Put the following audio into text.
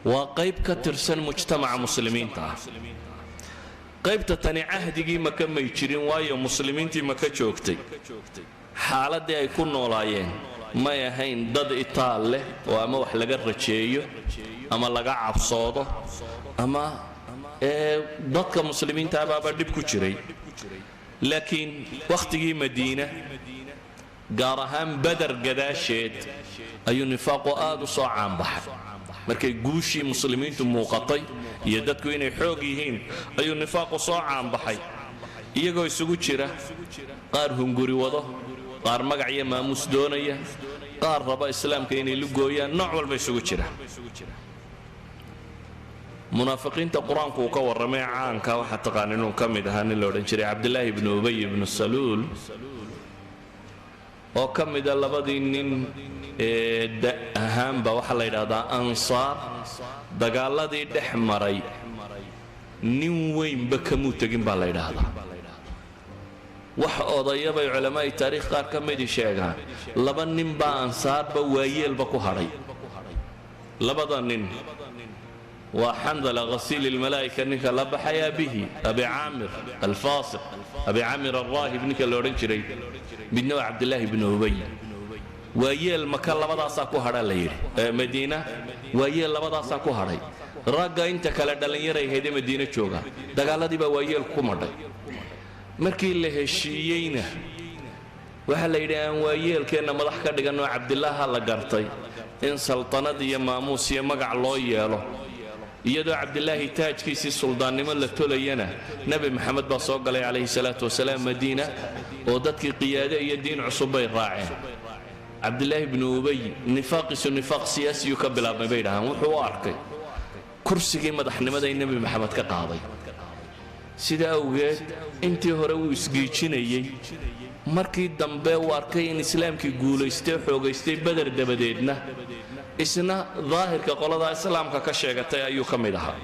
وقيب كترسن مجتمع مسلمين تا قيب تتني عهدي ما كم يجرين وايو مسلمين تي ما كجوكتي حالة دي يكون ولايين ما يهين ضد إيطالي وأما وح لقى رجيو أما لقى عبصوده أما ضد كمسلمين تابع بدب كجري لكن وقتي مدينة قارهم بدر قداشيت أي نفاق آد صعام بحر markay guushii muslimiintu muuqatay iyo dadku inay xoog yihiin ayuu nifaaq soo caan baxay iyagoo isugu jira qaar hunguri wado qaar magac iyo maamuus doonaya qaar raba islaamka inay lugooyaan nooc walba isugu jira munaafiqiinta quraanku uu ka waramay caanka waxa taqaan inuu kamid ahaa nin la oran jiray Abdullah ibn Ubay ibn Salul oo kamid ah labadii nin ahaanba waxa la yiraahdaa ansaar dagaaladii dhex maray nin weynba kamu tagin baa la yiraahdaa wax odayaba culimada taariikh qaar ka mid sheegaan laba nin baa ansaarba waayeelba ku haray labada nin وحنظل غسيل الملائكة نك الله بحيا به أبي عامر الفاسق أبي عامر الراهب نك اللورنشري من نوع عبد الله بن أبي ويل مكان لبضع ساكو هذا لير مدينة ويل لبضع ساكو هذا رجع أنت كلا دلنيرة هذه مدينة شوغا دقالة دي بويل كومرد مركي له الشيين وهلا يدان ويل كنا مضحك دقنا عبد الله هلا قرطي إن سلطنة دي ماموس يمقع الله ياله iyadoo Abdullaahi taajkiisii suldaannimo la tolayana nabi maxamed baa soo galay calayhi salaatu wasalaam madiina oo dadkii qiyaade iyo diin cusub bay raaceen Abdullaahi ibn Ubay nifaqisu nifaq siyaasi ka bilaabmay bay dhahan wuxuu arkay kursigii madaxnimada ee nabi maxamed ka qaaday sida awgeed intii hore uu isgiijinayay markii dambe uu arkay in islaamkii guuleystay xoogaystay badar dabadeedna isna ظاهر كقولة الإسلام كشيء أيو كمدها